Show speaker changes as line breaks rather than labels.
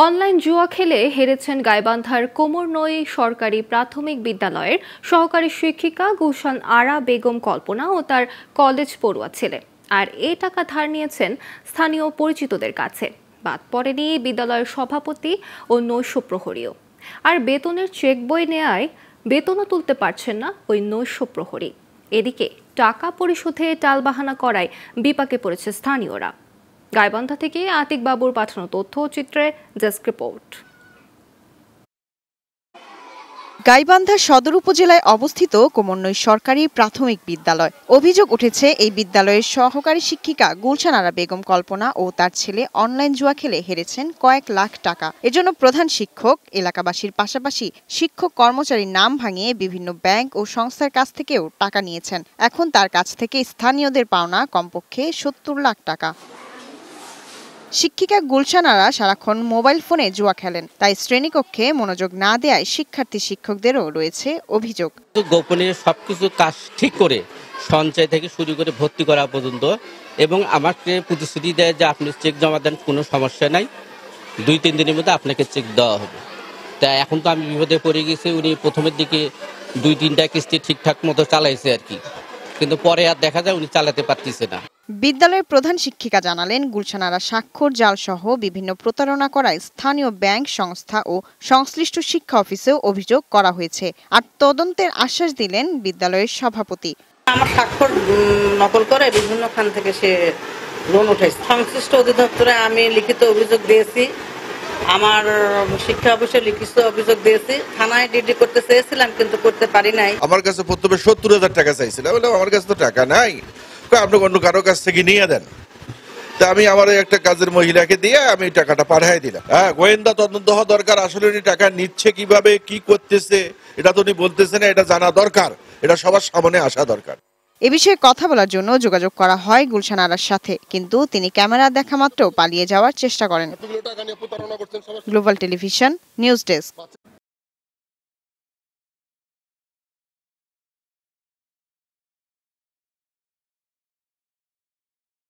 Online জুয়া খেলে হেরেছেন গাইবান্ধার কোমরনই সরকারি প্রাথমিক বিদ্যালয়ের সহকারী শিক্ষিকা গুলশান আরা বেগম কল্পনা ও তার কলেজ পড়ুয়া ছেলে। আর এ টাকা ধার নিয়েছেন স্থানীয় পরিচিতদের কাছে। বাদ পড়েনি বিদ্যালয়ের সভাপতি ও নৈশ প্রহরীও। আর বেতনের চেক বই নেয়ায় বেতনও তুলতে পারছেন না ওই নৈশ প্রহরী। এদিকে টাকা পরিশোধে টালবাহানা করায় বিপাকে পড়েছে স্থানীয়রা। গাইবান্ধা থেকে আতিক বাবুর পাঠানো তথ্য চিত্রে ডেস্ক রিপোর্ট।
গাইবান্ধা সদর উপজেলায় অবস্থিত কোমরনই সরকারি প্রাথমিক বিদ্যালয়। অভিযোগ উঠেছে এই বিদ্যালয়ের সহকারী শিক্ষিকা গুলশান আরা বেগম কল্পনা ও তার ছেলে অনলাইন জুয়া খেলে হেরেছেন কয়েক লাখ টাকা। এজন্য প্রধান শিক্ষক, এলাকাবাসীর পাশাপাশি শিক্ষক কর্মচারীর নাম ভাঙিয়ে বিভিন্ন ব্যাংক ও সংস্থার কাছ থেকেও টাকা নিয়েছেন। এখন তার কাছ থেকে স্থানীয়দের পাওনা কমপক্ষে ৭০ লাখ টাকা। শিক্ষিকা গুলশান আরা সারাক্ষণ মোবাইল ফোনে জুয়া খেলেন, তাই শ্রেণীকক্ষে মনোযোগ না দেওয়ায় শিক্ষার্থী শিক্ষকদেরও রয়েছে অভিযোগ।
গোপনীয় সবকিছু কাজ ঠিক করে সঞ্চয় থেকে শুরু করে ভর্তি করা পর্যন্ত, এবং আমাকে প্রতিশ্রুতি দেয় যে আপনি চেক জমা দেন, কোনো সমস্যা নাই, ২-৩ দিনের মধ্যে আপনাকে চেক দেওয়া হবে। তা এখন তো আমি বিপদে পড়ে গেছি। উনি প্রথমের দিকে ২-৩টা কিস্তি ঠিকঠাক মতো চালাইছে আর কি, কিন্তু পরে আর দেখা যায় উনি চালাতে পারতেছে না।
বিদ্যালয়ের প্রধান শিক্ষিকা জানালেন, গুলশান আরা স্বাক্ষর জাল সহ বিভিন্ন প্রতারণা করায় স্থানীয় ব্যাংক সংস্থা ও সংশ্লিষ্ট শিক্ষা অফিসেও অভিযোগ করা হয়েছে। আর তদন্তের আশ্বাস দিলেন বিদ্যালয়ের সভাপতি।
আমার স্বাক্ষর নকল করে বিভিন্ন খান থেকে সে লোন উঠাইছে। সংশ্লিষ্ট অধিদপ্তরে আমি লিখিত অভিযোগ দিয়েছি, আমার শিক্ষা অফিসে লিখিত অভিযোগ দিয়েছি, থানায় ডিডি করতে চেয়েছিলাম কিন্তু করতে পারি নাই।
আমার কাছে প্রথমে ৭০,০০০ টাকা চাইছিল, বললাম আমার কাছে তো টাকা নাই, আপনি অন্য কারো কাছ থেকে নিয়ে দেন। তা আমি আমার একটা কাজের মহিলাকে দিয়ে আমি টাকাটা পাঠাই দিলাম। গোয়েন্দা তদন্ত হওয়া দরকার, আসলে উনি টাকা নিচ্ছে কিভাবে, কি করতেছে এটা তো উনি বলতেছে না, এটা জানা দরকার, এটা সবার সামনে আসা দরকার।
এ বিষয়ে কথা বলার জন্য যোগাযোগ করা হয় গুলশান আরার সাথে, কিন্তু তিনি ক্যামেরা দেখা মাত্র পালিয়ে যাওয়ার চেষ্টা করেন। Global television news desk.